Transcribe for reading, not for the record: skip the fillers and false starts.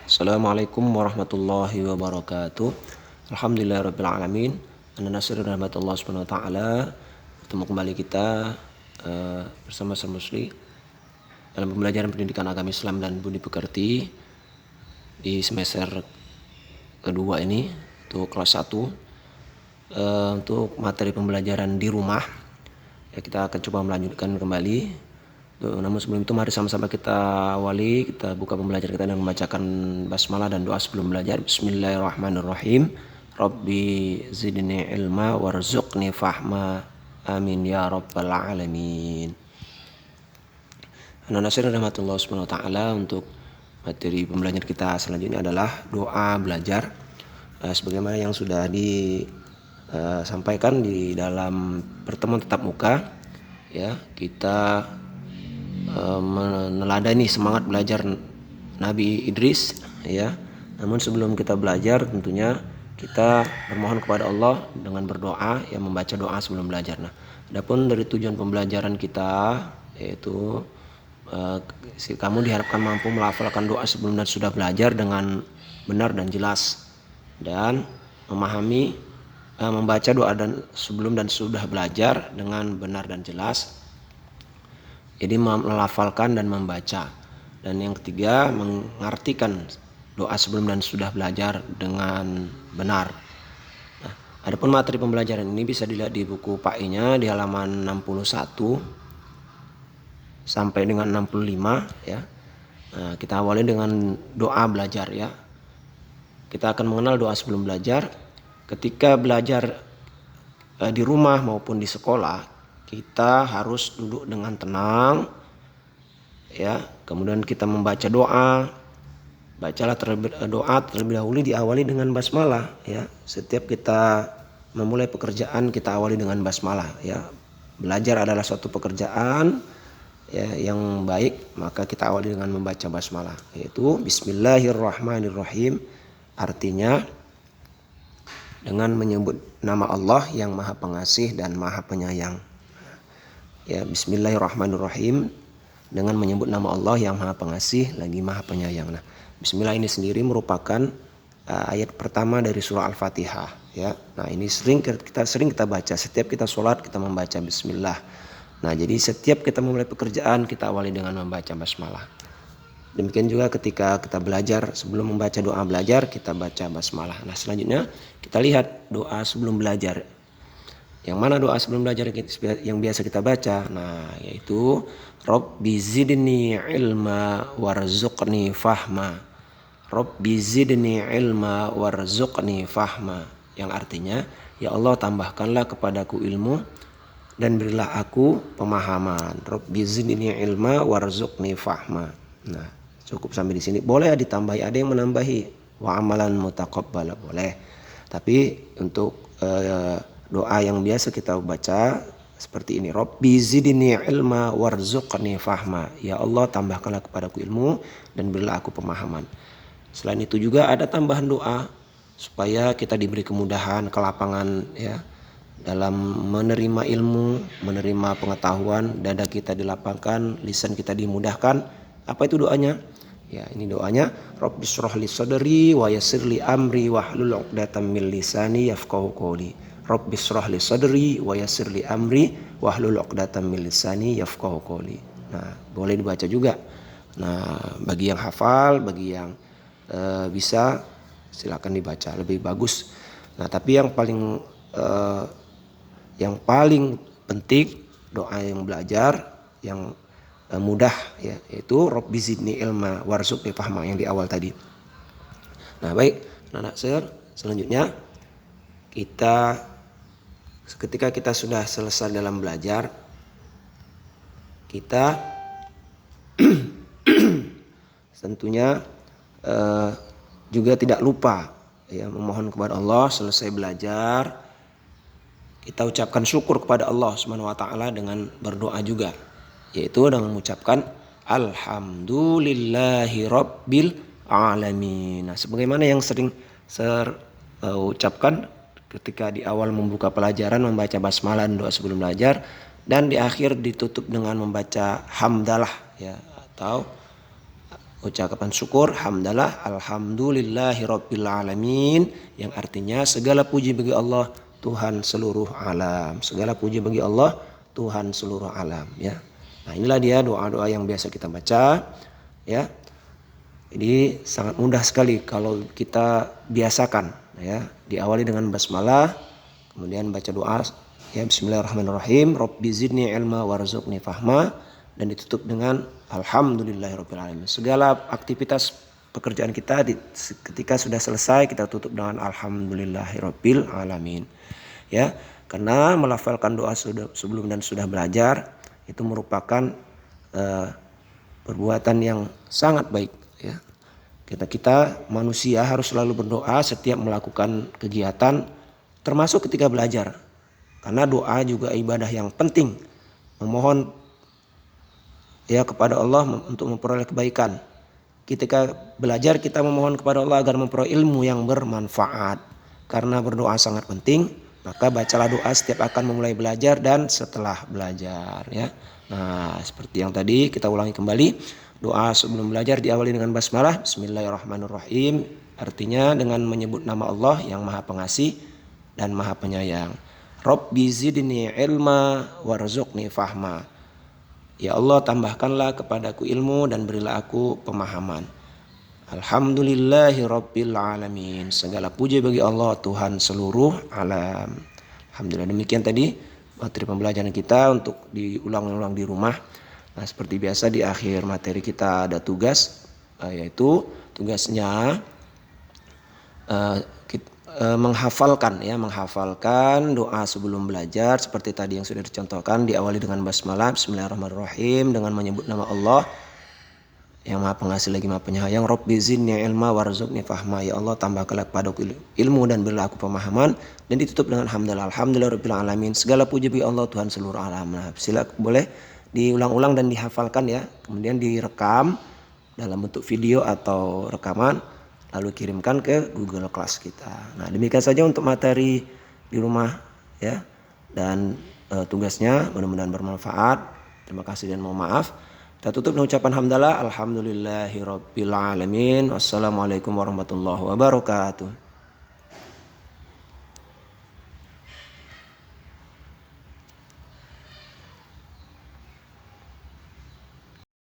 Assalamualaikum warahmatullahi wabarakatuh. Alhamdulillahirrabbilalamin. Anda nasir rahmatullah subhanahu wa ta'ala. Bertemu kembali kita bersama Sir Musli dalam pembelajaran pendidikan agama Islam dan budi pekerti di semester kedua ini untuk kelas 1. Untuk materi pembelajaran di rumah ya, kita akan coba melanjutkan kembali. Namun sebelum itu mari sama-sama kita awali, kita buka pembelajaran kita dengan membacakan basmalah dan doa sebelum belajar. Bismillahirrahmanirrahim. Rabbi zidni ilma warzuqni fahma. Amin ya rabbal alamin. Ana nasir rahmatullah subhanahu wa ta'ala. Untuk materi pembelajaran kita selanjutnya adalah doa belajar. Sebagaimana yang sudah disampaikan di dalam pertemuan tatap muka ya, kita meneladani semangat belajar Nabi Idris ya. Namun sebelum kita belajar tentunya kita bermohon kepada Allah dengan berdoa, ya, membaca doa sebelum belajar. Nah, adapun dari tujuan pembelajaran kita yaitu kamu diharapkan mampu melafalkan doa sebelum dan sudah belajar dengan benar dan jelas, dan memahami membaca doa dan sebelum dan sudah belajar dengan benar dan jelas. Jadi melafalkan dan membaca. Dan yang ketiga, mengartikan doa sebelum dan sudah belajar dengan benar. Nah, adapun materi pembelajaran ini bisa dilihat di buku PAI-nya di halaman 61 sampai dengan 65 ya. Nah, kita awali dengan doa belajar ya. Kita akan mengenal doa sebelum belajar. Ketika belajar di rumah maupun di sekolah, kita harus duduk dengan tenang ya, kemudian kita membaca doa. Bacalah doa terlebih dahulu diawali dengan basmalah ya. Setiap kita memulai pekerjaan kita awali dengan basmalah ya. Belajar adalah suatu pekerjaan ya yang baik, maka kita awali dengan membaca basmalah, yaitu Bismillahirrahmanirrahim. Artinya dengan menyebut nama Allah yang Maha Pengasih dan Maha Penyayang. Ya, Bismillahirrahmanirrahim, dengan menyebut nama Allah yang Maha Pengasih lagi Maha Penyayang. Nah, Bismillah ini sendiri merupakan ayat pertama dari surah Al-Fatihah ya. Nah, ini kita sering baca setiap kita sholat, kita membaca Bismillah. Nah, jadi setiap kita memulai pekerjaan kita awali dengan membaca basmalah. Demikian juga ketika kita belajar, sebelum membaca doa belajar kita baca basmalah. Nah, selanjutnya kita lihat doa sebelum belajar. Yang mana doa sebelum belajar yang biasa kita baca? Nah, yaitu Rabbi zidni ilma warzuqni fahma. Rabbi zidni ilma warzuqni fahma. Yang artinya, ya Allah tambahkanlah kepadaku ilmu dan berilah aku pemahaman. Rabbi zidni ilma warzuqni fahma. Nah, cukup sampai di sini. Boleh ditambahi, ada yang menambahi wa amalan mutaqabbal, boleh. Tapi untuk doa yang biasa kita baca seperti ini, Rabbi zidni ilma warzuqni fahma. Ya Allah tambahkanlah kepadaku ilmu dan berilah aku pemahaman. Selain itu juga ada tambahan doa supaya kita diberi kemudahan, kelapangan ya dalam menerima ilmu, menerima pengetahuan, dada kita dilapangkan, lisan kita dimudahkan. Apa itu doanya? Ya, ini doanya, Rabbi shrah li sadri wa yassir li amri wahlul 'uqdatam min lisani yafqahu qawli. Rabbi shrah li sadri wa yassir li amri wahlul 'uqdatam min lisani yafqahu qawli. Nah, boleh dibaca juga. Nah, bagi yang hafal, bagi yang bisa, silakan dibaca, lebih bagus. Nah, tapi yang paling penting doa yang belajar yang mudah ya, yaitu Rabbi zidni ilma warzuqni fahma yang di awal tadi. Nah, baik anak selanjutnya ketika kita sudah selesai dalam belajar, kita tentunya juga tidak lupa ya memohon kepada Allah. Selesai belajar kita ucapkan syukur kepada Allah Subhanahu wa taala dengan berdoa juga, yaitu dengan mengucapkan alhamdulillahi rabbil alamin. Nah, sebagaimana yang sering ucapkan ketika di awal membuka pelajaran membaca basmalah dan doa sebelum belajar, dan di akhir ditutup dengan membaca hamdalah ya, atau ucapan syukur, hamdalah, alhamdulillahirabbil alamin, yang artinya segala puji bagi Allah Tuhan seluruh alam. Segala puji bagi Allah Tuhan seluruh alam, ya. Nah, inilah dia doa-doa yang biasa kita baca, ya. Jadi sangat mudah sekali kalau kita biasakan, ya. Diawali dengan basmalah, kemudian baca doa, ya, bismillahirrahmanirrahim, rabbi zidni ilma warzuqni fahma, dan ditutup dengan alhamdulillahirabbil alamin. Segala aktivitas pekerjaan kita ketika sudah selesai kita tutup dengan alhamdulillahirabbil alamin, ya. Karena melafalkan doa sebelum dan sudah belajar itu merupakan perbuatan yang sangat baik, ya. Kita manusia harus selalu berdoa setiap melakukan kegiatan, termasuk ketika belajar. Karena doa juga ibadah yang penting, memohon, ya, kepada Allah untuk memperoleh kebaikan. Ketika belajar kita memohon kepada Allah agar memperoleh ilmu yang bermanfaat. Karena berdoa sangat penting, maka bacalah doa setiap akan memulai belajar dan setelah belajar, ya. Nah, seperti yang tadi kita ulangi kembali, doa sebelum belajar diawali dengan basmalah, bismillahirrahmanirrahim, artinya dengan menyebut nama Allah yang Maha Pengasih dan Maha Penyayang. Rabbi zidni ilma warzuqni fahma. Ya Allah, tambahkanlah kepadaku ilmu dan berilah aku pemahaman. Alhamdulillahirabbil alamin. Segala puji bagi Allah Tuhan seluruh alam. Alhamdulillah. Demikian tadi materi pembelajaran kita untuk diulang-ulang di rumah. Nah, seperti biasa di akhir materi kita ada tugas, yaitu tugasnya menghafalkan doa sebelum belajar seperti tadi yang sudah dicontohkan, diawali dengan basmalah, bismillahirrahmanirrahim, dengan menyebut nama Allah yang Maha Pengasih lagi Maha Penyayang. Rabbi zidni ilma warzuqni fahma. Ya Allah, tambahkanlah kepadaku ilmu dan berilah aku pemahaman. Dan ditutup dengan hamdalah, alhamdulillahirabbil alamin. Segala puji bagi Allah Tuhan seluruh alam. Nah, boleh diulang-ulang dan dihafalkan, ya. Kemudian direkam dalam bentuk video atau rekaman, lalu kirimkan ke Google Class kita. Nah, demikian saja untuk materi di rumah, ya. Dan tugasnya mudah-mudahan bermanfaat. Terima kasih dan mohon maaf. Kita tutup dengan ucapan hamdalah, alhamdulillahirabbil alamin. Wassalamualaikum warahmatullahi wabarakatuh.